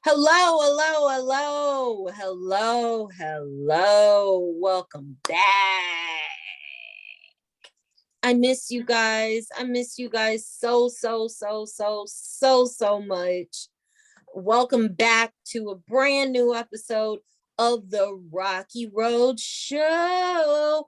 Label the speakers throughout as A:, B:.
A: Hello, hello, hello, hello, hello. Welcome back. I miss you guys. I miss you guys so much. Welcome back to a brand new episode of the Rocky Road Show.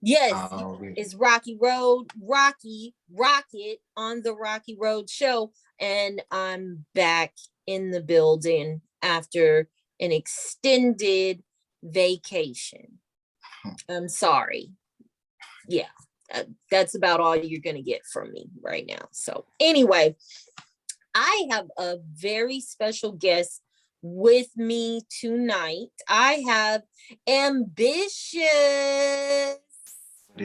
A: Yes, it's Rocky Road, Rocket on the Rocky Road Show. And I'm back in the building after an extended vacation. I'm sorry. Yeah, that's about all you're going to get from me right now. So anyway, I have a very special guest with me tonight. I have Ambitiouz.
B: What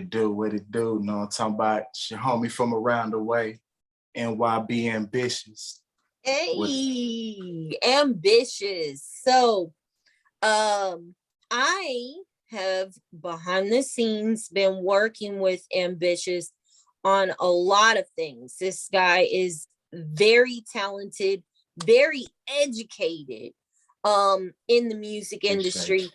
B: it do? You know what I'm talking about? Your homie from around the way, NYB Ambitiouz.
A: Hey, Ambitiouz. So, I have behind the scenes been working with Ambitiouz on a lot of things. This guy is very talented, very educated, in the music industry.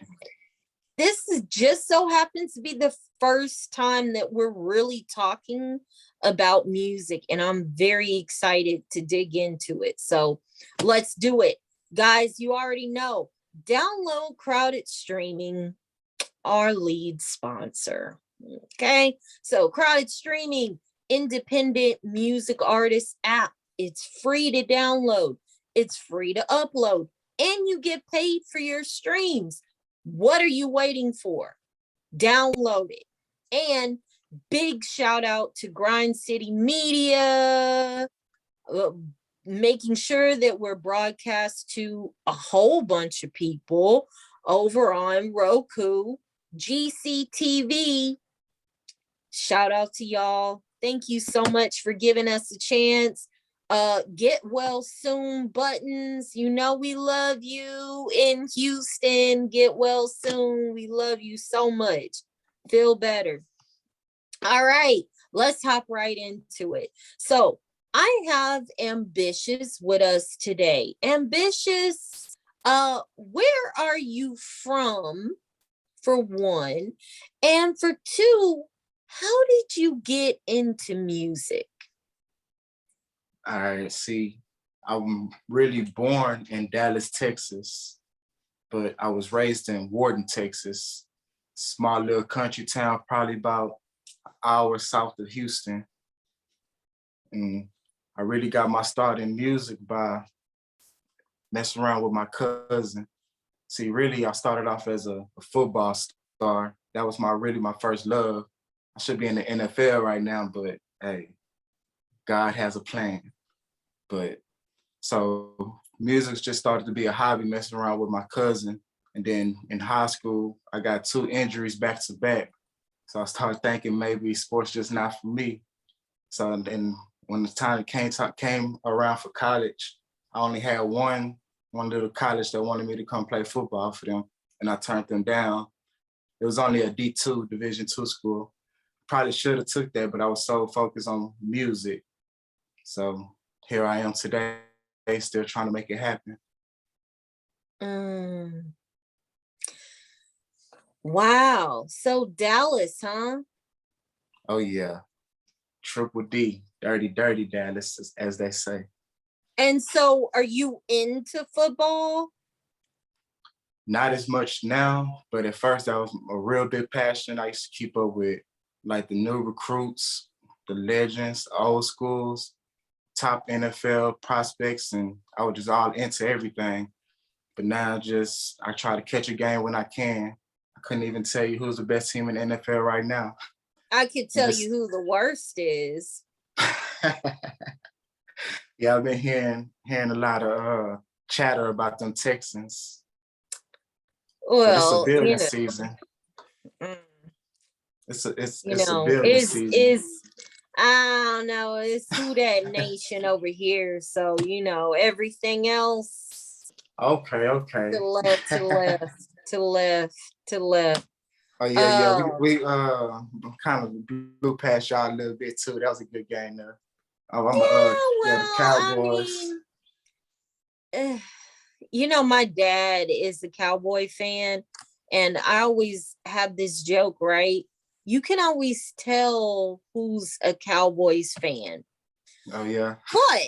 A: This is just so happens to be the first time that we're really talking about music, and I'm very excited to dig into it. So let's do it. Guys, you already know, download Crowded Streaming, our lead sponsor. Okay, so Crowded Streaming, independent music artist app. It's free to download. It's free to upload, and you get paid for your streams. What are you waiting for? Download it. And big shout out to Grind City Media, making sure that we're broadcast to a whole bunch of people over on Roku, GCTV. Shout out to y'all. Thank you so much for giving us a chance. Get well soon buttons. You know we love you in Houston. Get well soon. We love you so much. Feel better. All right, let's hop right into it. So I have Ambitiouz with us today. Ambitiouz, where are you from, for one? And for two, how did you get into music?
B: All right, see, I'm really born in Dallas, Texas, but I was raised in Warden, Texas, small little country town, probably about an hour south of Houston. And I really got my start in music by messing around with my cousin. See, really, I started off as a football star. That was my first love. I should be in the NFL right now, but hey, God has a plan. But so music just started to be a hobby, messing around with my cousin. And then in high school, I got 2 injuries back to back. So I started thinking maybe sports just not for me. So then when the time came around for college, I only had one little college that wanted me to come play football for them, and I turned them down. It was only a D2, Division II school. Probably should have took that, but I was so focused on music. So here I am today, still trying to make it happen.
A: Wow. So Dallas, huh?
B: Oh yeah. Triple D, dirty Dallas, as they say.
A: And so are you into football?
B: Not as much now, but at first that was a real big passion. I used to keep up with like the new recruits, the legends, old schools, top NFL prospects, and I was just all into everything. But now I try to catch a game when I can. I couldn't even tell you who's the best team in the NFL right now.
A: I could tell you who the worst is.
B: Yeah, I've been hearing a lot of chatter about them Texans.
A: Well,
B: but it's a building season. It's a building season.
A: I don't know, it's who that nation over here. So, everything else.
B: Okay.
A: To the left.
B: Oh yeah. We kind of blew past y'all a little bit too. That was a good game though. Oh, I'm
A: Yeah,
B: yeah, the
A: well, I
B: Cowboys.
A: mean, you know, my dad is a Cowboy fan, and I always have this joke, right? You can always tell who's a Cowboys fan.
B: Oh yeah.
A: But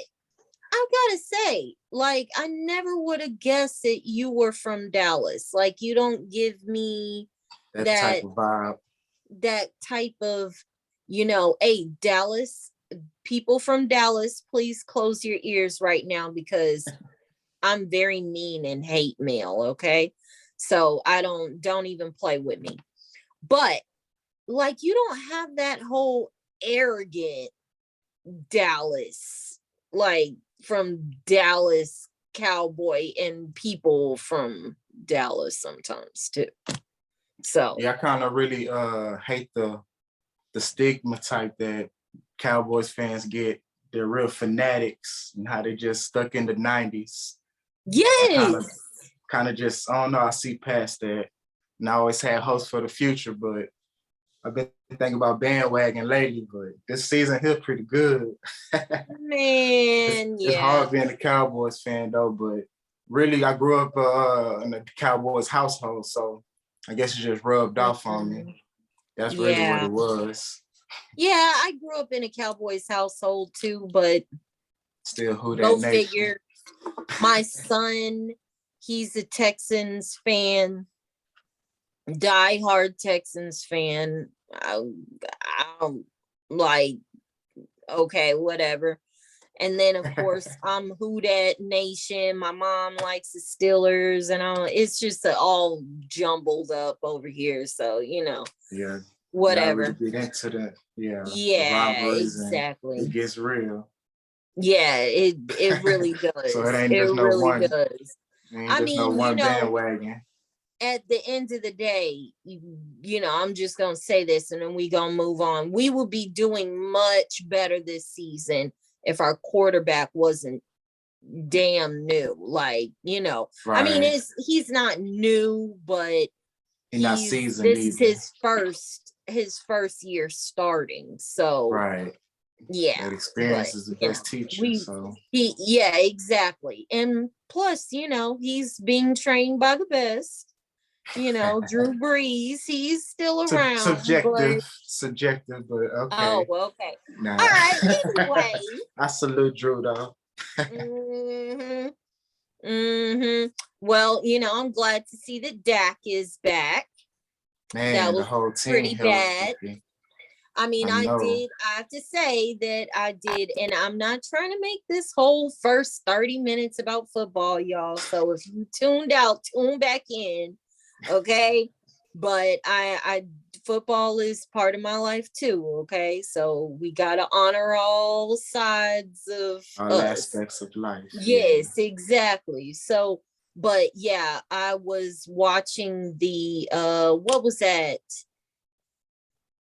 A: I gotta say, like, I never would have guessed that you were from Dallas. Like, you don't give me
B: That type
A: that
B: of vibe.
A: that type of, hey, Dallas, people from Dallas, please close your ears right now because I'm very mean and hate mail, okay? So I don't even play with me. But like you don't have that whole arrogant Dallas, like from Dallas cowboy and people from Dallas sometimes too. So
B: Yeah, I kind of really hate the stigma type that Cowboys fans get. They're real fanatics and how they just stuck in the 90s. I
A: yes.
B: kind of just, I don't know, I see past that. And I always had hopes for the future, but I've been thinking about bandwagon lately, but this season here pretty good.
A: Man,
B: It's
A: yeah.
B: hard being a Cowboys fan though, but really I grew up in a Cowboys household, so I guess it just rubbed off on me.
A: Mhm.
B: That's really what
A: Yeah.
B: it was.
A: Yeah, I grew up in a Cowboys household too, but
B: Still who that
A: go
B: nation.
A: figure. My son, he's a Texans fan, diehard Texans fan. I'm like, okay, whatever. And then of course I'm Who Dat Nation. My mom likes the Steelers, and it's just all jumbled up over here. So
B: Yeah. Y'all really
A: whatever.
B: get into the
A: Yeah,
B: rivalries and it
A: exactly.
B: gets real.
A: Yeah, it really
B: So it
A: does.
B: ain't
A: It
B: just no
A: really
B: one,
A: does.
B: it ain't
A: I
B: just no
A: mean,
B: one bandwagon.
A: at the end of the day, I'm just gonna say this and then we gonna move on. We will be doing much better this season if our quarterback wasn't damn new. Like, I mean,
B: Right.
A: he's not new, but
B: He's not seasoned
A: this is
B: either.
A: his first year starting. So
B: Right.
A: yeah,
B: That
A: but
B: experience is the best teacher.
A: we
B: So
A: yeah, exactly. And plus, he's being trained by the best. Drew Brees, he's still around, but
B: subjective, but
A: oh,
B: okay.
A: well, okay.
B: Nah.
A: All right. Anyway.
B: I salute Drew though.
A: hmm Well, I'm glad to see that Dak is back. That
B: Man, the
A: was
B: whole team
A: pretty bad.
B: healthy.
A: I mean,
B: I know.
A: I have to say that I did, and I'm not trying to make this whole first 30 minutes about football, y'all. So if you tuned out, tune back in. Okay. But I football is part of my life too. Okay. So we gotta honor all sides of
B: All
A: us.
B: aspects of life. Yeah.
A: Yes, exactly. So, but yeah, I was watching the what was that?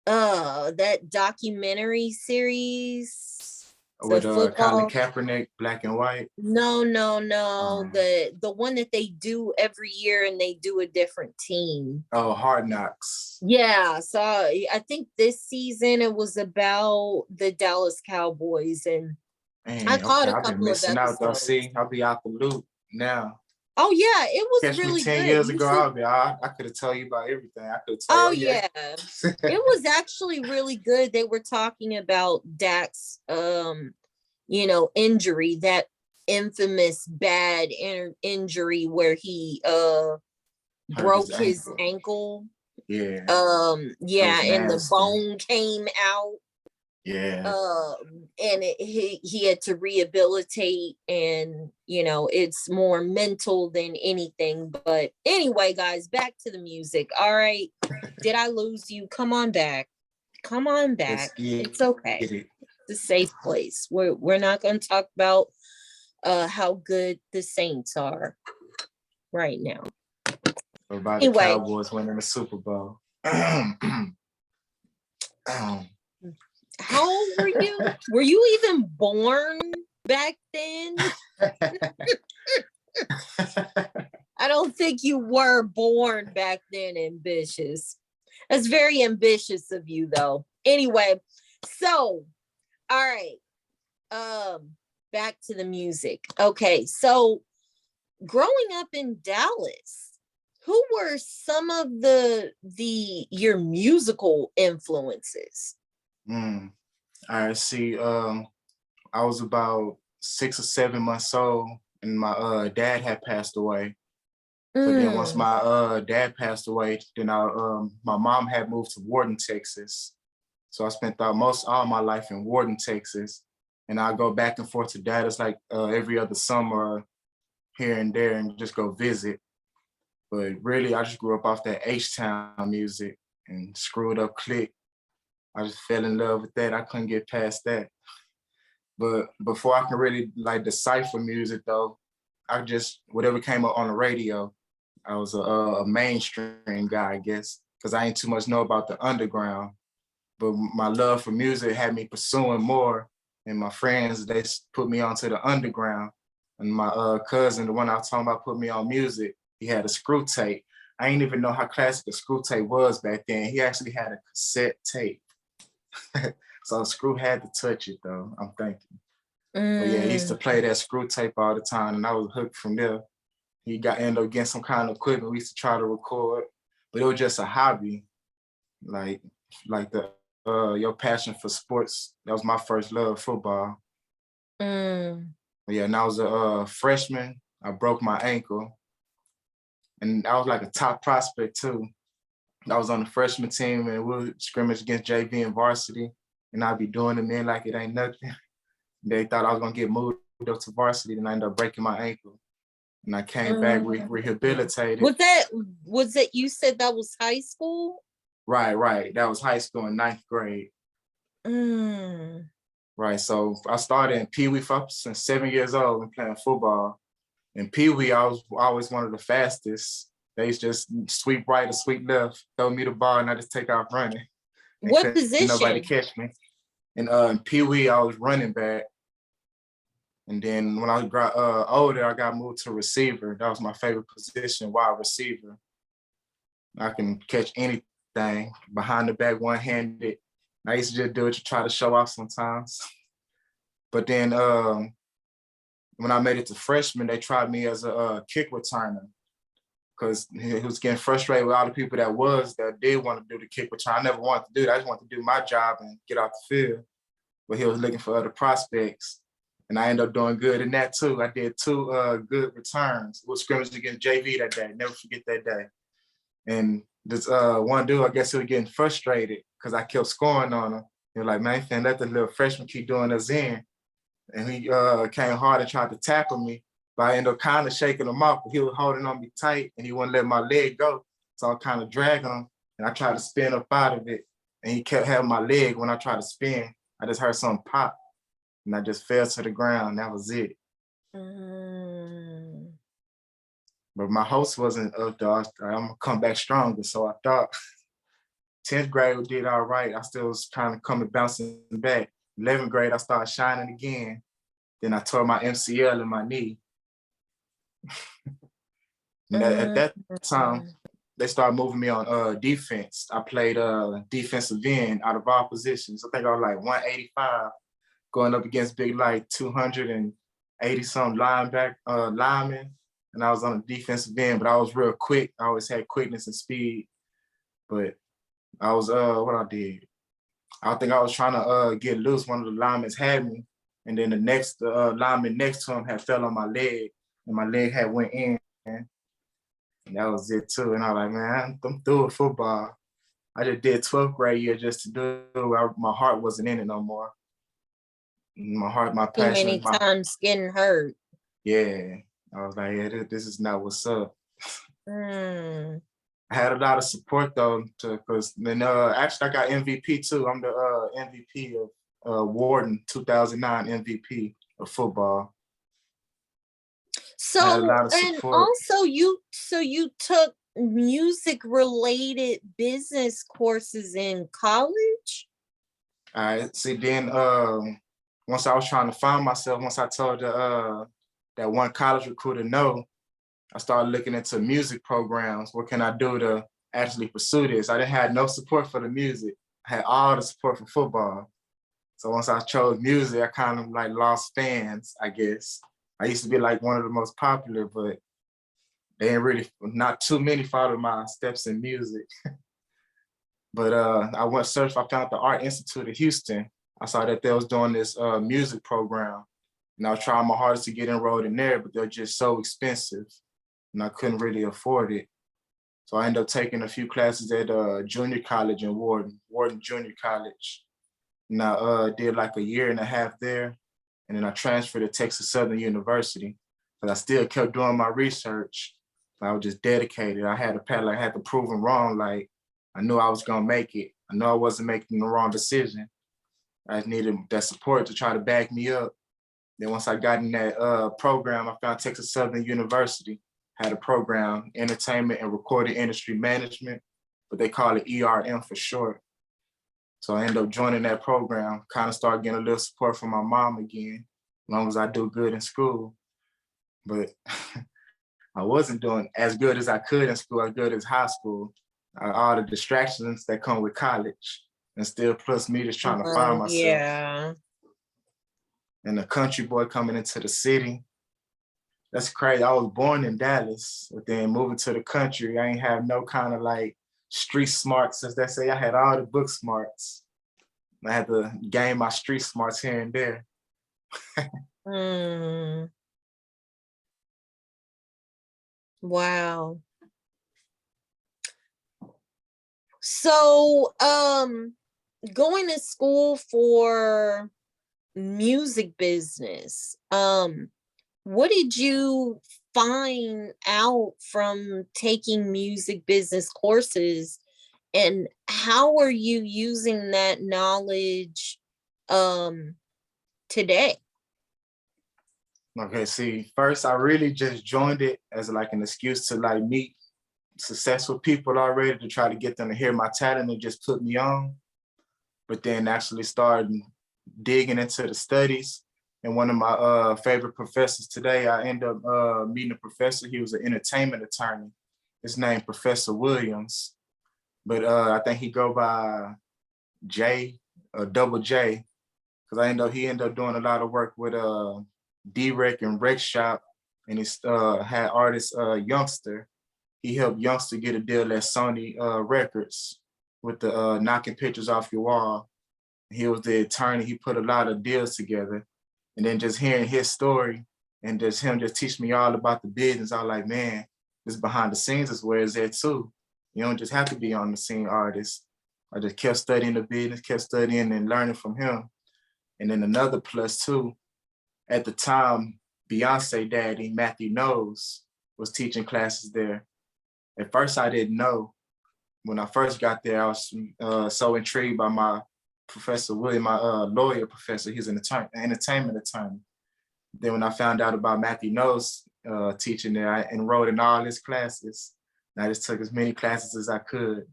A: That documentary series, the
B: With Colin
A: football.
B: Kaepernick, black and white.
A: No,
B: Um,
A: the one that they do every year and they do a different team.
B: oh, Hard Knocks.
A: Yeah, so I think this season it was about the Dallas Cowboys, and I
B: Man,
A: caught
B: okay,
A: a
B: I've been
A: couple of
B: missing out though.
A: episodes.
B: See, I'll be out the loop now.
A: Oh yeah, it was
B: Catch me
A: really
B: 10
A: good.
B: years
A: You
B: ago,
A: should.
B: I could have told you about everything. I could have told you,
A: Oh
B: oh yeah.
A: yeah, it was actually really good. They were talking about Dak's injury, that infamous bad injury where he
B: Hurt his
A: broke his
B: ankle.
A: ankle.
B: Yeah. That
A: Yeah,
B: was
A: and the
B: nasty.
A: bone came out.
B: Yeah.
A: And he had to rehabilitate, and it's more mental than anything. But anyway, guys, back to the music. All right. Did I lose you? Come on back. Come on back. It's okay. It's a safe place. We're not going to talk about how good the Saints are right now.
B: About the
A: Anyway,
B: Cowboys winning the Super Bowl.
A: how old were you? Were you even born back then? I don't think you were born back then, Ambitious. That's very ambitious of you, though. Anyway, so, all right. back to the music. Okay, so growing up in Dallas, who were some of the your musical influences?
B: Mm. All right, see, I was about 6 or 7 months old, and my dad had passed away. But then once
A: Mm,
B: my dad passed away, then my mom had moved to Warden, Texas. So I spent most all my life in Warden, Texas, and I go back and forth to Dallas like every other summer here and there, and just go visit. But really, I just grew up off that H-Town music and Screwed Up Click. I just fell in love with that. I couldn't get past that. But before I can really like decipher music though, I just whatever came up on the radio. I was a mainstream guy, I guess, because I ain't too much know about the underground. But my love for music had me pursuing more, and my friends they put me onto the underground. And my cousin, the one I was talking about, put me on music. He had a screw tape. I didn't even know how classic a screw tape was back then. He actually had a cassette tape. So Screw had to touch it though, I'm thinking. But yeah, he used to
A: mm,
B: play that screw tape all the time, and I was hooked from there. He ended up getting some kind of equipment. We used to try to record, but it was just a hobby. Like like the your passion for sports. That was my first love, football.
A: mm.
B: But yeah, and I was a freshman. I broke my ankle, and I was like a top prospect too. I was on the freshman team, and we would scrimmage against JV and varsity, and I'd be doing it, man, like it ain't nothing. They thought I was gonna get moved up to varsity, and I ended up breaking my ankle. And I came back
A: Mm.
B: rehabilitated.
A: Was that you said that was high school?
B: Right, right. That was high school in ninth grade.
A: Mm.
B: Right. So I started in Pee Wee since 7 years old and playing football. In Pee Wee, I was always one of the fastest. They used to just sweep right or sweep left, throw me the ball, and I just take off running. And
A: What
B: couldn't nobody
A: position?
B: catch me. And in Pee Wee, I was running back. And then when I got older, I got moved to receiver. That was my favorite position, wide receiver. I can catch anything behind the back, one-handed. I used to just do it to try to show off sometimes. But then when I made it to freshman, they tried me as a kick returner because he was getting frustrated with all the people that did want to do the kick return. I never wanted to do that. I just wanted to do my job and get off the field. But he was looking for other prospects. And I ended up doing good in that too. I did two good returns. We scrimmaged against JV that day. Never forget that day. And this one dude, I guess he was getting frustrated because I kept scoring on him. He was like, man, you can't let the little freshman keep doing us in. And he came hard and tried to tackle me, but I ended up kind of shaking him off. But he was holding on me tight and he wouldn't let my leg go. So I kind of dragged him and I tried to spin up out of it. And he kept having my leg when I tried to spin. I just heard something pop and I just fell to the ground. That was it.
A: Mm.
B: But my hopes wasn't up there. I'm gonna come back stronger. So I thought 10th grade did all right. I still was trying to come and bouncing back. 11th grade, I started shining again. Then I tore my MCL in my knee. And at
A: Mm.
B: that time, they started moving me on defense. I played defensive end out of all positions. I think I was like 185 going up against big like 280 some linemen. And I was on the defensive end, but I was real quick. I always had quickness and speed. But I was what I did. I think I was trying to get loose. One of the linemen had me, and then the next lineman next to him had fell on my leg, and my leg had went in, and that was it too. And I was like, man, I'm through with football. I just did 12th grade year just to do it. My heart wasn't in it no more. My heart, my
A: Too
B: passion,
A: many times getting hurt.
B: yeah. I was like, yeah, this is not what's up.
A: Mm.
B: I had a lot of support though, because then actually I got MVP too. I'm the MVP of Warden 2009 MVP of football. I had a
A: So,
B: lot of
A: and
B: support.
A: also you took music related business courses in college?
B: I see. Then once I was trying to find myself, once I told that one college recruiter no, I started looking into music programs. What can I do to actually pursue this? I didn't have no support for the music. I had all the support for football. So once I chose music, I kind of like lost fans, I guess. I used to be like one of the most popular, but they ain't really, not too many followed my steps in music. But I went search, I found the Art Institute of Houston. I saw that they was doing this music program. And I was trying my hardest to get enrolled in there, but they're just so expensive and I couldn't really afford it. So I ended up taking a few classes at junior college in Wharton Junior College. And I did like a year and a half there. And then I transferred to Texas Southern University. But I still kept doing my research. I was just dedicated. I had to prove them wrong. Like, I knew I was gonna make it. I knew I wasn't making the wrong decision. I just needed that support to try to back me up. Then once I got in that program, I found Texas Southern University had a program, Entertainment and Recording Industry Management, but they call it ERM for short. So I ended up joining that program, kind of started getting a little support from my mom again, as long as I do good in school. But I wasn't doing as good as I could in school, as good as high school. All the distractions that come with college, and still plus me just trying to find myself.
A: Yeah.
B: And the country boy coming into the city. That's crazy. I was born in Dallas, but then moving to the country, I ain't have no kind of like street smarts, as they say. I had all the book smarts. I had to gain my street smarts here and there.
A: Wow. So, going to school for music business, what did you find out from taking music business courses, and how are you using that knowledge today?
B: Okay, see, first I really just joined it as like an excuse to like meet successful people already, to try to get them to hear my talent and just put me on. But then actually started digging into the studies. And one of my favorite professors today, I ended up meeting a professor. He was an entertainment attorney. His name Professor Williams, but I think he go by J, Double J, because he ended up doing a lot of work with D-Rec and Rec Shop, and he had artist Youngster. He helped Youngster get a deal at Sony Records with the knocking pictures off your wall. He was the attorney. He put a lot of deals together. And then just hearing his story and just him just teach me all about the business, I was like, man, this behind the scenes is where it's at too. You don't just have to be on the scene artist. I just kept studying the business, kept studying and learning from him. And then another plus too, at the time, Beyonce daddy, Matthew Knowles, was teaching classes there. At first, I didn't know. When I first got there, I was so intrigued by my Professor William, my lawyer professor. He's an entertainment attorney. Then when I found out about Matthew Knowles teaching there, I enrolled in all his classes. And I just took as many classes as I could.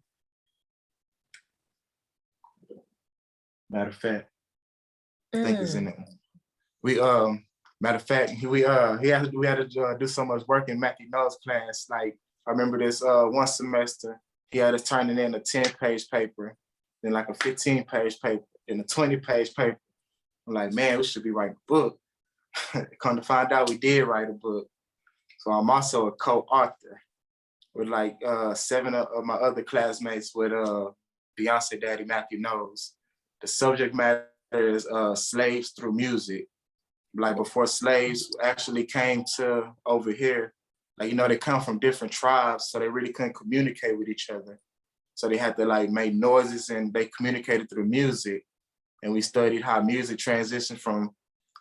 B: Matter of fact, I think it's in it. Matter of fact, we had to do so much work in Matthew Knowles' class. Like, I remember this one semester, he had us turning in a 10-page paper, then like a 15-page paper, then a 20-page paper. I'm like, man, we should be writing a book. Come to find out, we did write a book. So I'm also a co-author with like 7 of my other classmates with Beyonce daddy, Matthew Knowles. The subject matter is slaves through music. Like before slaves actually came to over here, like, you know, they come from different tribes, so they really couldn't communicate with each other. So they had to like make noises and they communicated through music. And we studied how music transitioned from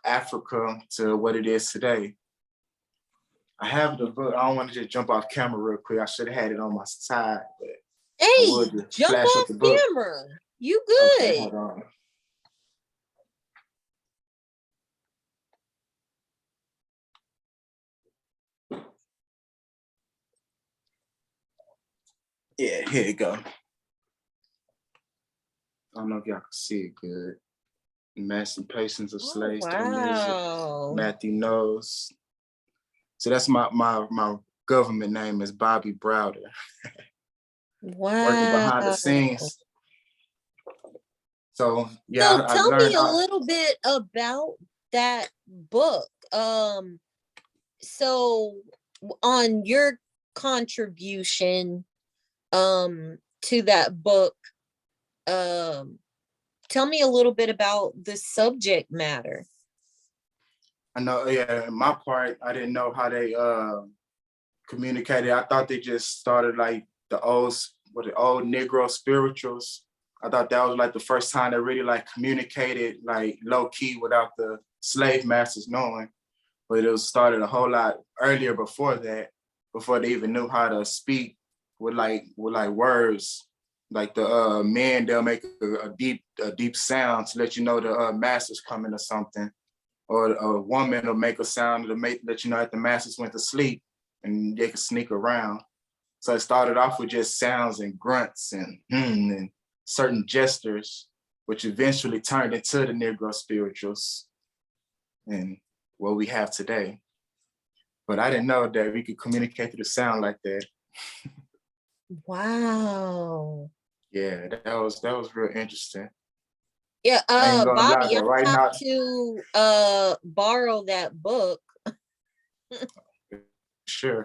B: Africa to what it is today. I have the book. I don't want to just jump off camera real quick. I should have had it on my side, but
A: hey, jump off camera. You good?
B: Okay, hold on. Yeah, here you go. I don't know if y'all can see it good. Emancipation of Slaves through Music. Matthew Knowles. So that's my government name is Bobby Browder.
A: Wow.
B: Working behind the scenes. So yeah,
A: So
B: I
A: tell me
B: learned.
A: a little bit about that book. So on your contribution to that book, um tell me a little bit about the subject matter.
B: I know, yeah, in my part, I didn't know how they communicated. I thought they just started like the old Negro spirituals. I thought that was like the first time they really like communicated like low key without the slave masters knowing. But it was started a whole lot earlier before that, before they even knew how to speak with like words. Like the men, they'll make a deep sound to let you know the master's coming or something. Or a woman will make a sound to make let you know that the masters went to sleep and they could sneak around. So it started off with just sounds and grunts and certain gestures, which eventually turned into the Negro spirituals and what we have today. But I didn't know that we could communicate through the sound like that.
A: Wow.
B: Yeah, that was real interesting.
A: Yeah,
B: I ain't gonna lie
A: Bobby,
B: though.
A: I'm
B: Right
A: about
B: now,
A: to borrow that book.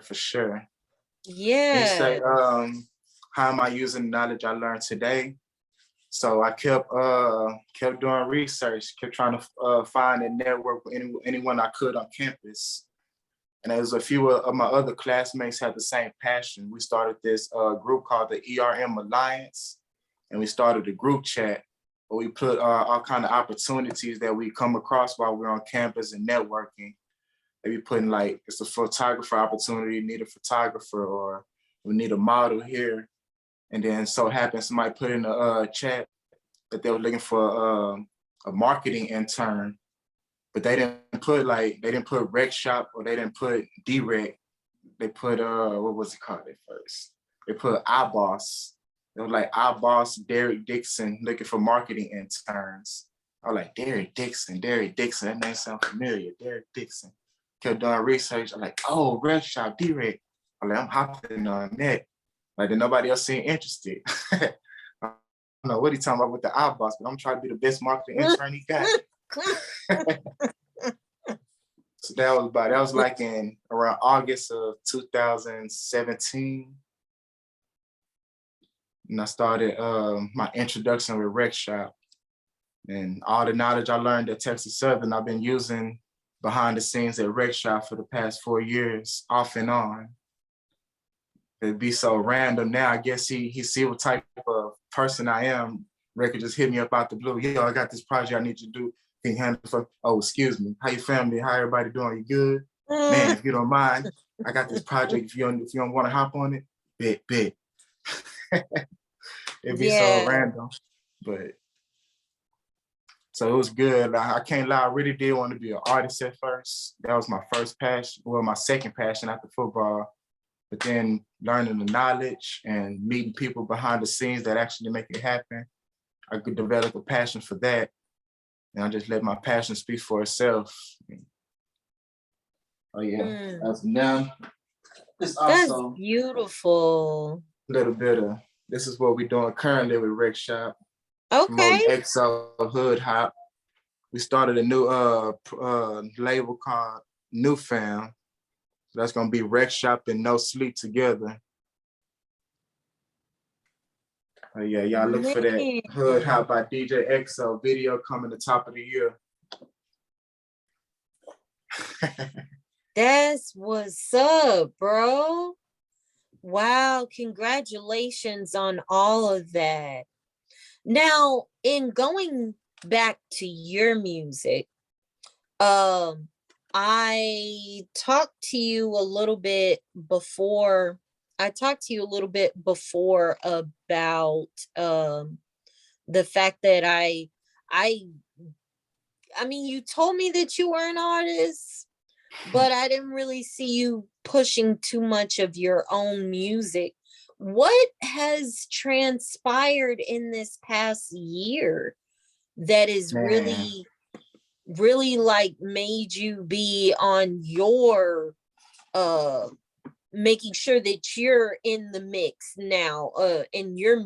B: for sure. They
A: Yeah.
B: say, how am I using the knowledge I learned today? So I kept doing research, kept trying to find and network with anyone I could on campus. And there was a few of my other classmates had the same passion. We started this group called the ERM Alliance, and we started a group chat where we put all kind of opportunities that we come across while we're on campus and networking. Maybe putting like, it's a photographer opportunity, need a photographer, or we need a model here. And then so happens somebody put in a chat that they were looking for a marketing intern, but they didn't put rec shop or they didn't put direct. They put what was it called at first? They put iBoss. It was like iBoss Derek Dixon looking for marketing interns. I was like, Derek Dixon, that name sounds familiar. Derek Dixon. Kept doing research. I'm like, oh, rec shop, direct. I'm hopping on that. Like, then nobody else seemed interested. I don't know what he's talking about with the iBoss, but I'm trying to be the best marketing intern he got. So that was like in around August of 2017. And I started my introduction with Rec Shop. And all the knowledge I learned at Texas Southern, I've been using behind the scenes at Rec Shop for the past 4 years, off and on. It'd be so random now. I guess he see what type of person I am. Rec could just hit me up out the blue. Yo, I got this project I need you to do. Can you handle it for, oh, excuse me. How your family? How everybody doing? You good? Man, if you don't mind, I got this project. If you don't want to hop on it, bet. It'd be so
A: Yeah.
B: random. But so it was good. I can't lie, I really did want to be an artist at first. That was my first passion, well, my second passion after football. But then learning the knowledge and meeting people behind the scenes that actually make it happen, I could develop a passion for that. And I just let my passion speak for itself. Oh yeah, as now, it's
A: That's
B: also
A: beautiful.
B: a little bit of, this is what we're doing currently with Rec Shop.
A: Okay.
B: Promoting EXO Hood Hop. We started a new label called New Fam. So that's gonna be Rec Shop and No Sleep together. Yeah, y'all look for that Hood Hop by DJ EXO video coming the top of the year.
A: That's what's up, bro. Wow, congratulations on all of that. Now, in going back to your music, I talked to you a little bit before. I talked to you a little bit before about the fact that I mean, you told me that you were an artist, but I didn't really see you pushing too much of your own music. What has transpired in this past year that is
B: Man,
A: really like made you be on your making sure that you're in the mix now in your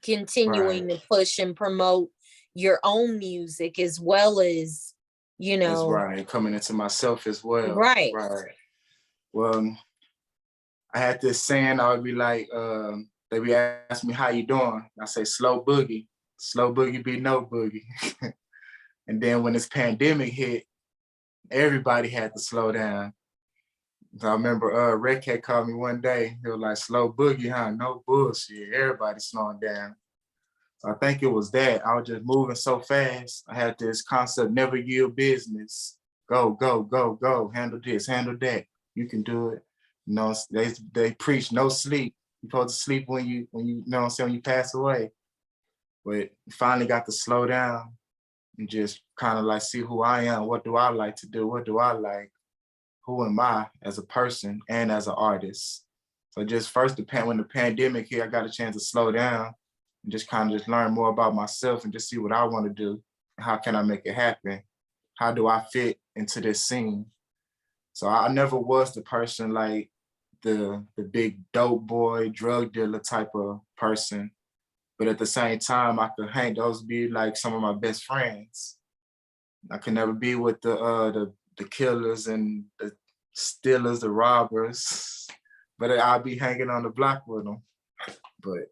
A: continuing to push and promote your own music as well as, you
B: That's
A: know.
B: right. Coming into myself as well.
A: Right.
B: Right. Well, I had this saying, I would be like, they be asking me, how you doing? I say, slow boogie. Slow boogie be no boogie. And then when this pandemic hit, everybody had to slow down. So I remember Red Cat called me one day. He was like, slow boogie, huh? No bullshit. Everybody slowing down. So I think it was that. I was just moving so fast. I had this concept, never yield business. Go, go, go, go. Handle this, handle that. You can do it. You know, they preach no sleep. You're supposed to sleep when you know what I'm saying, when you pass away. But finally got to slow down and just kind of like see who I am. What do I like to do? What do I like? Who am I as a person and as an artist? So just first, when the pandemic hit, I got a chance to slow down and just kind of just learn more about myself and just see what I want to do. How can I make it happen? How do I fit into this scene? So I never was the person like the big dope boy, drug dealer type of person. But at the same time, I could those be like some of my best friends. I could never be with the killers and the stealers, the robbers, but I'll be hanging on the block with them. But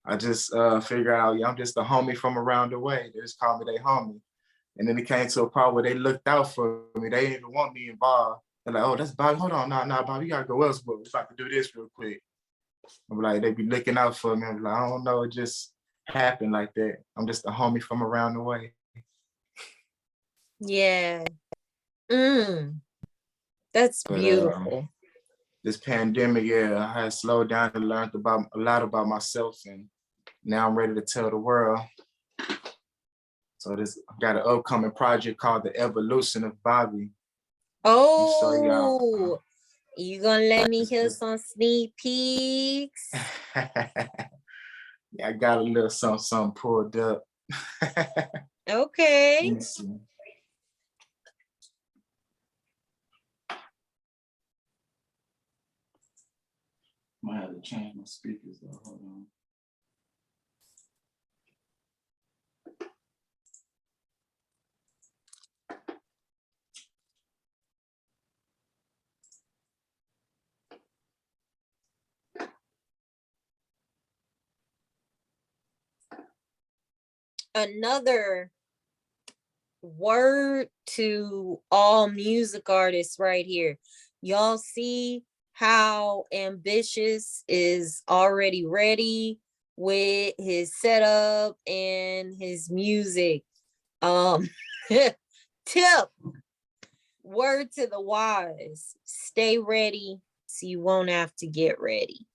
B: I just figure out, yeah, I'm just a homie from around the way. They just call me their homie. And then it came to a part where they looked out for me. They didn't even want me involved. They're like, oh, that's Bobby. Hold on, nah, Bobby, you gotta go elsewhere. We're about to do this real quick. I'm like, they be looking out for me. I'm like, I don't know, it just happened like that. I'm just a homie from around the way.
A: Yeah. That's beautiful.
B: This pandemic, yeah, I had slowed down and learned a lot about myself, and now I'm ready to tell the world. So I got an upcoming project called The Evolution of Bobby.
A: Oh, you gonna let me hear some sneak peeks?
B: Yeah, I got a little something pulled up.
A: Okay.
B: Let me see. Might have to change my speakers though. Hold on.
A: Another word to all music artists right here. Y'all see how Ambitiouz is already ready with his setup and his music. Tip, word to the wise, stay ready so you won't have to get ready.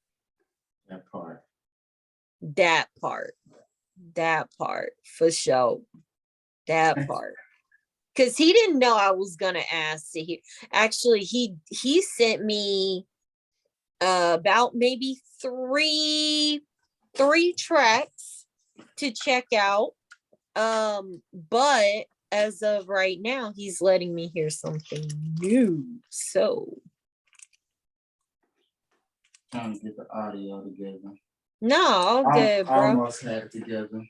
B: That part.
A: That part for sure. That part. Because he didn't know I was gonna ask to hear. Actually, he sent me about maybe three tracks to check out. But as of right now, he's letting me hear something new. So
B: trying to get the audio together.
A: no, all good, bro.
B: I almost had it together.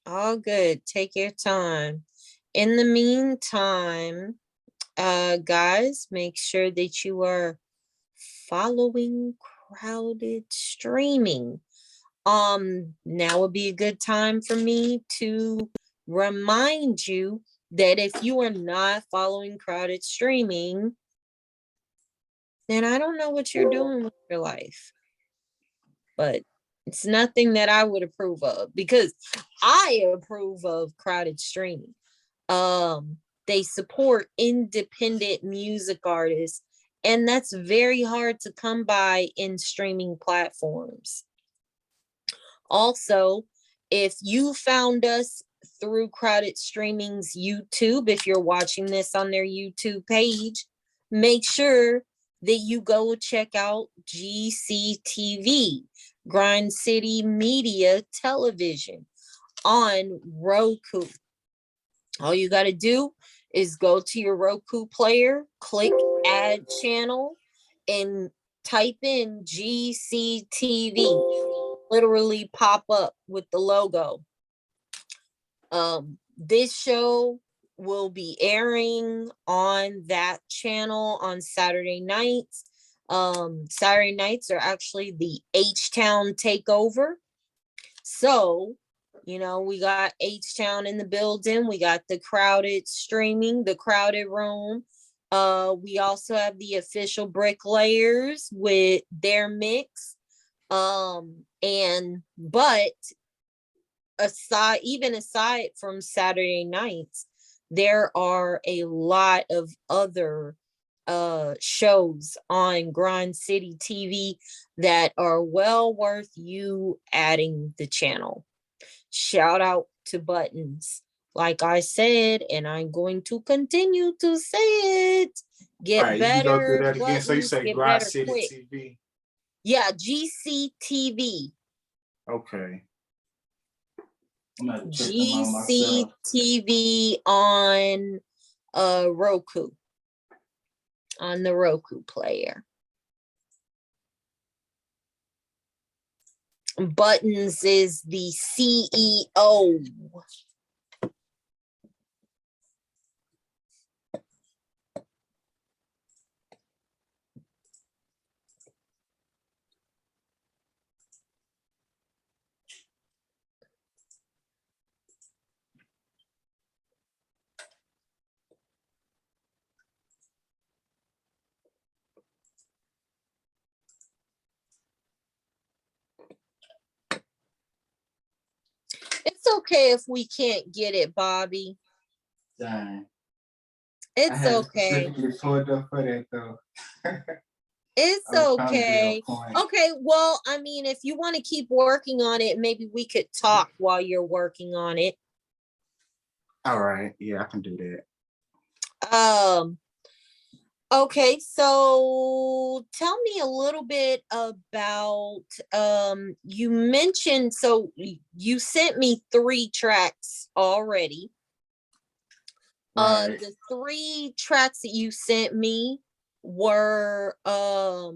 A: All good. Take your time. In the meantime, guys, make sure that you are following Crowded Streaming. Now would be a good time for me to remind you that if you are not following Crowded Streaming, then I don't know what you're doing with your life. But it's nothing that I would approve of because I approve of Crowded Streaming. They support independent music artists, and that's very hard to come by in streaming platforms. Also, if you found us through Crowded Streaming's YouTube, if you're watching this on their YouTube page, make sure that you go check out GCTV, Grind City Media Television, on Roku. All you got to do is go to your Roku player, click add channel and type in GCTV, literally pop up with the logo. This show will be airing on that channel on Saturday nights. Saturday nights are actually the H-Town takeover. So, you know, we got H-Town in the building. We got the crowded streaming, the crowded room. We also have the official bricklayers with their mix. But aside from Saturday nights, there are a lot of other shows on Grind City TV that are well worth you adding the channel. Shout out to Buttons. Like I said, and I'm going to continue to say it.
B: All
A: Get
B: right, you can go through
A: better,
B: that again. So you
A: Buttons,
B: say
A: get
B: Grind
A: better
B: City
A: quick.
B: TV.
A: Yeah, GCTV.
B: Okay. I'm gonna check them out myself.
A: GCTV on Roku. On the Roku player. Buttons is the CEO. It's okay if we can't get it, Bobby.
B: Dang.
A: It's okay.
B: Pulled up for that though.
A: It's okay. Okay, well, I mean, if you want to keep working on it, maybe we could talk while you're working on it.
B: All right. Yeah, I can do that.
A: Okay, so tell me a little bit about you mentioned, so you sent me 3 tracks already.
B: Right.
A: The 3 tracks that you sent me were well,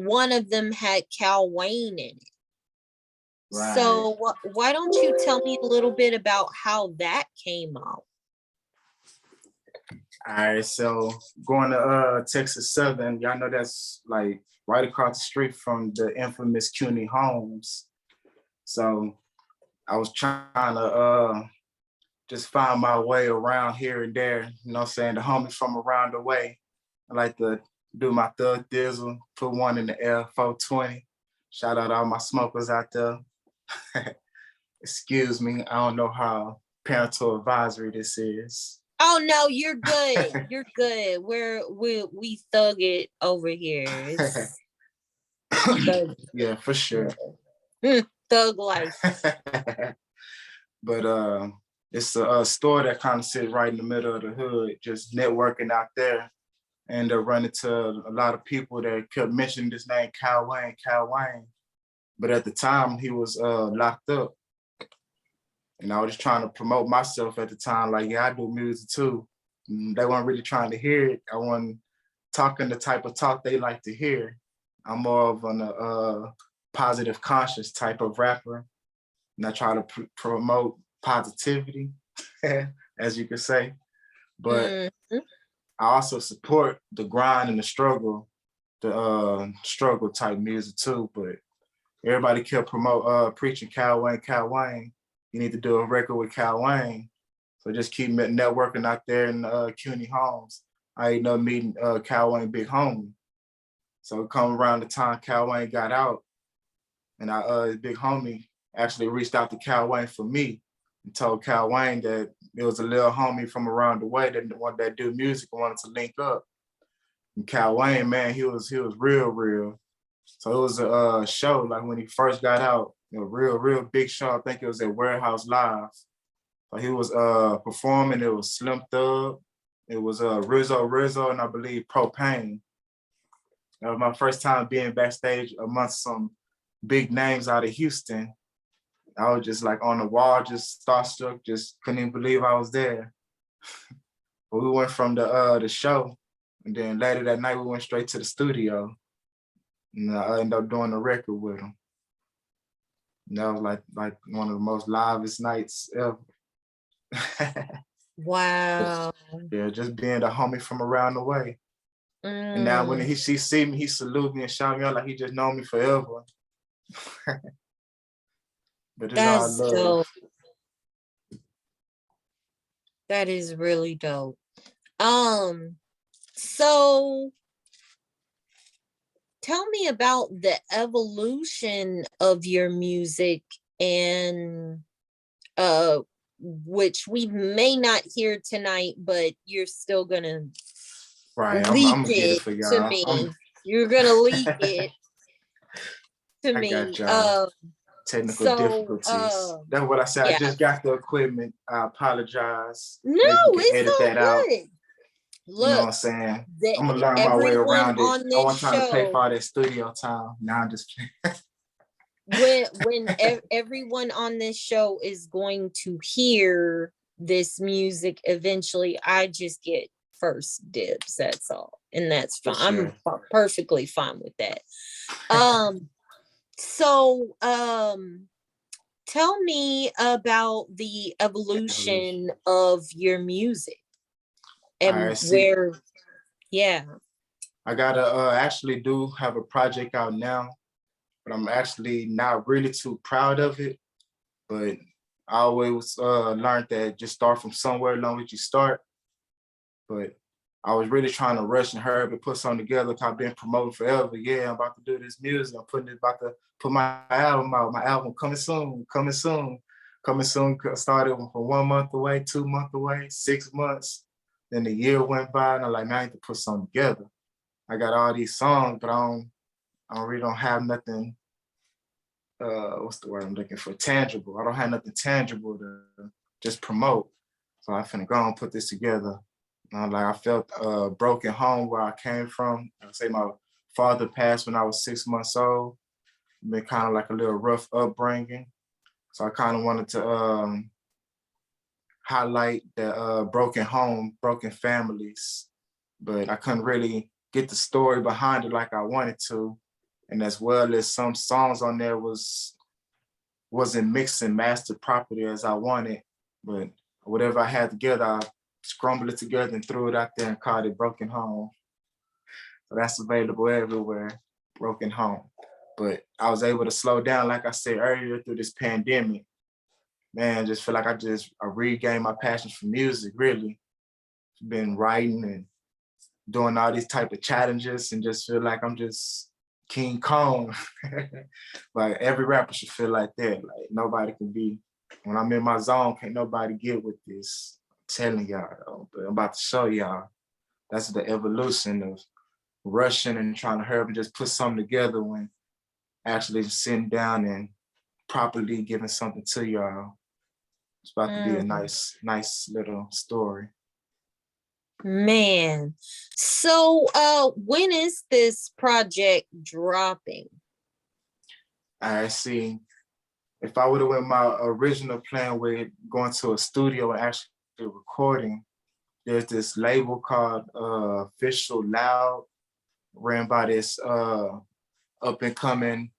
A: one of them had Cal Wayne in it. Right. So why don't you tell me a little bit about how that came out?
B: All right, so going to Texas Southern, y'all know that's like right across the street from the infamous CUNY Homes. So I was trying to just find my way around here and there, you know what I'm saying? The homies from around the way. I like to do my thug thizzle, put one in the air, 420. Shout out all my smokers out there. Excuse me, I don't know how parental advisory this is.
A: Oh no, you're good. You're good. We thug it over here.
B: Yeah, for sure.
A: Thug life.
B: But it's a store that kind of sits right in the middle of the hood, just networking out there. And running to a lot of people that kept mentioning this name, Cal Wayne. But at the time, he was locked up. And I was just trying to promote myself at the time, like, yeah, I do music too. And they weren't really trying to hear it. I wasn't talking the type of talk they like to hear. I'm more of a positive conscious type of rapper. And I try to promote positivity, as you could say. But I also support the grind and the struggle type music too. But everybody kept preaching Cal Wayne. You need to do a record with Cal Wayne. So just keep networking out there in CUNY Homes. I ended up meeting Cal Wayne big homie. So come around the time Cal Wayne got out, and his big homie actually reached out to Cal Wayne for me and told Cal Wayne that it was a little homie from around the way that do music and wanted to link up. And Cal Wayne, man, he was real. So it was a show, like when he first got out, a real big show. I think it was at Warehouse Live. So he was performing. It was Slim Thug, it was Rizzo, and I believe Propane. That was my first time being backstage amongst some big names out of Houston. I was just like on the wall, just starstruck, just couldn't even believe I was there. But we went from the show, and then later that night we went straight to the studio, and I ended up doing the record with him. And that was like one of the most livest nights ever.
A: Wow.
B: Yeah, just being the homie from around the way. And now when he see me, he salute me and shout me out like he just known me forever. But it's all
A: That's
B: love.
A: dope. That is really dope. So tell me about the evolution of your music, and which we may not hear tonight, but you're still gonna
B: Right,
A: leak
B: I'm gonna get it for
A: it to
B: y'all.
A: me. You're gonna leak it to
B: I
A: me.
B: got y'all. Technical difficulties. That's what I said.
A: yeah.
B: I just got the equipment. I apologize.
A: No,
B: Maybe we can
A: it's
B: edit
A: so
B: that out.
A: good.
B: You know what
A: Look,
B: I'm saying?
A: that
B: I'm gonna learn my way
A: everyone
B: around it.
A: on
B: I
A: this
B: wasn't trying to pay
A: show,
B: for all that studio time. Now I'm just
A: when everyone on this show is going to hear this music eventually, I just get first dibs. That's all, and that's fine.
B: Sure.
A: I'm perfectly fine with that. So tell me about the evolution of your music and where. Yeah,
B: I gotta actually do have a project out now, but I'm actually not really too proud of it. But I always learned that just start from somewhere as long as you start. But I was really trying to rush and hurry and put something together because I've been promoting forever. Yeah, I'm about to do this music. About to put my album out. My album coming soon, coming soon, coming soon. Started from 1 month away, 2 months away, 6 months. Then the year went by, and I'm like, man, I need to put something together. I got all these songs, but I really don't have nothing. What's the word I'm looking for? Tangible. I don't have nothing tangible to just promote. So I finna go and put this together. I felt broken home where I came from. I say my father passed when I was 6 months old. Been kind of like a little rough upbringing. So I kind of wanted to highlight the broken home, broken families, but I couldn't really get the story behind it like I wanted to. And as well as some songs on there wasn't mixed and mastered properly as I wanted, but whatever I had together, I scrambled it together and threw it out there and called it Broken Home. So that's available everywhere, Broken Home. But I was able to slow down, like I said earlier, through this pandemic. Man, just feel like I regained my passion for music, really. Been writing and doing all these type of challenges and just feel like I'm just King Kong. Like every rapper should feel like that. Like nobody can be, when I'm in my zone, can't nobody get with this. I'm telling y'all though, but I'm about to show y'all. That's the evolution of rushing and trying to hurry up and just put something together when actually sitting down and properly giving something to y'all. It's about to be a nice little story.
A: Man. So when is this project dropping?
B: I see. If I would have went my original plan with going to a studio and actually recording, there's this label called Official Loud, ran by this up and coming,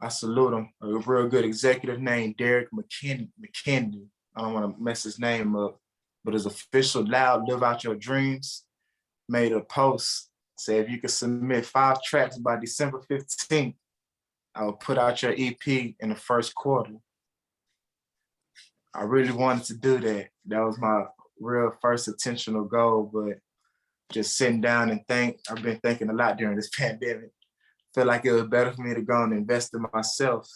B: I salute him, a real good executive named Derek McKinney. I don't want to mess his name up, but his Official Loud, Live Out Your Dreams, made a post, say if you could submit 5 tracks by December 15th, I will put out your EP in the first quarter. I really wanted to do that. That was my real first intentional goal, but just sitting down and I've been thinking a lot during this pandemic. Feel like it was better for me to go and invest in myself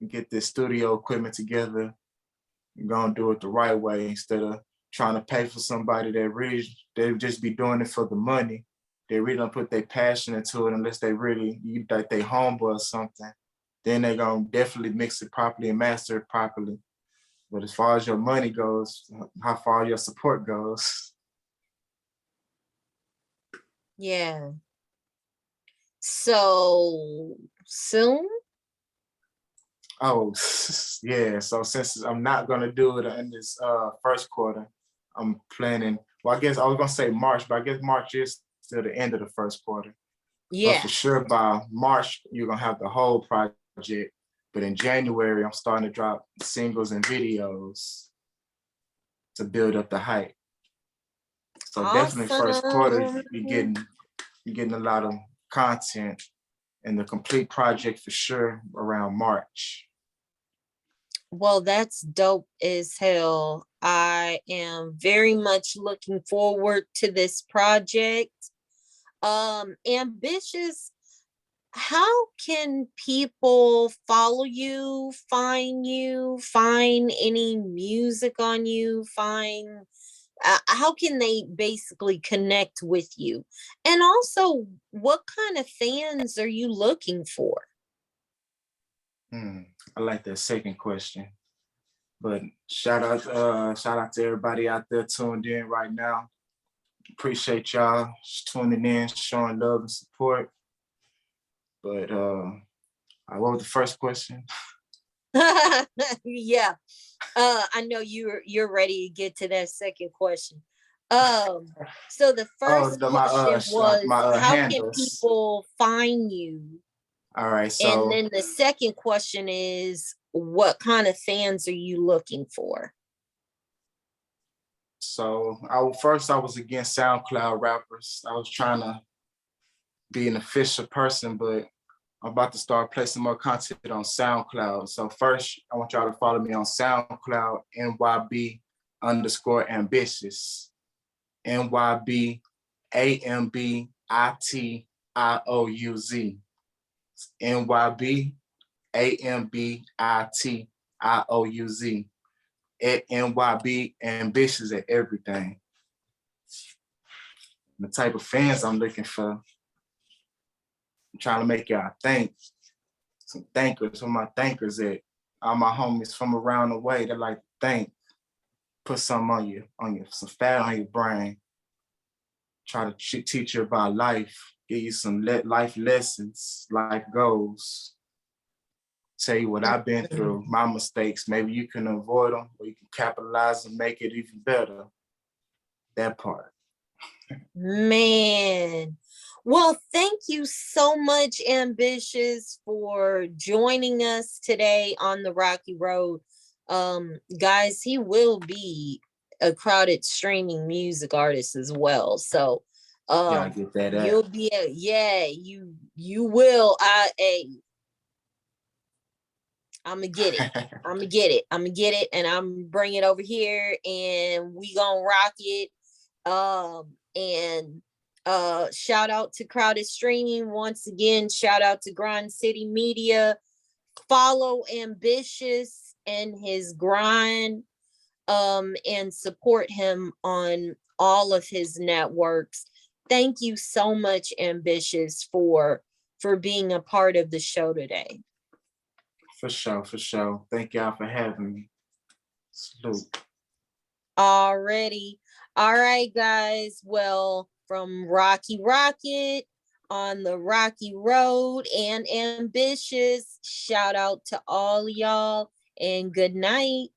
B: and get this studio equipment together and go and do it the right way instead of trying to pay for somebody that really, they just be doing it for the money. They really don't put their passion into it unless they really, like they humble or something. Then they gonna definitely mix it properly and master it properly. But as far as your money goes, how far your support goes.
A: Yeah. So soon?
B: Oh, yeah. So since I'm not gonna do it in this first quarter, I'm planning Well, I guess I was gonna say March, but I guess March is still the end of the first quarter. But
A: Yeah.
B: for sure by March, you're gonna have the whole project. But in January, I'm starting to drop singles and videos to build up the hype. So definitely first quarter,
A: Awesome.
B: you're getting a lot of content, and the complete project for sure around March.
A: Well, that's dope as hell. I am very much looking forward to this project. Ambitiouz, how can people follow you, find any music on you, how can they basically connect with you? And also, what kind of fans are you looking for?
B: I like that second question. But shout out to everybody out there tuned in right now. Appreciate y'all tuning in, showing love and support. But what was the first question?
A: Yeah. I know you're ready to get to that second question. So the first question was, how can
B: handles.
A: people find you?
B: All right,
A: and then the second question is, what kind of fans are you looking for?
B: So I was against SoundCloud rappers. I was trying to be an official person, but I'm about to start placing more content on SoundCloud. So first, I want y'all to follow me on SoundCloud, NYB _Ambitiouz. NYB Ambitiouz. NYB Ambitiouz. At NYB Ambitiouz at everything. The type of fans I'm looking for, I'm trying to make y'all think. Some thinkers, some of my thinkers at all my homies from around the way that like to think. Put something on you, some fat on your brain. Try to teach you about life, give you some life lessons, life goals. Tell you what I've been through, my mistakes. Maybe you can avoid them, or you can capitalize and make it even better. That part.
A: Man. Well, thank you so much, Ambitiouz, for joining us today on the Rocky Road. Guys, he will be a crowded streaming music artist as well. So
B: I get that
A: you'll be you will. I'm gonna get it. I'm gonna get it, and I'm bring it over here, and we gonna rock it. And shout out to Crowded Streaming once again. Shout out to Grind City Media. Follow Ambitiouz and his grind, and support him on all of his networks. Thank you so much, Ambitiouz, for being a part of the show today.
B: For sure. Thank y'all for having me. Salute.
A: Alrighty. All right, guys. Well, from Rocky Rocket on the Rocky Road and Ambitiouz, shout out to all y'all and good night.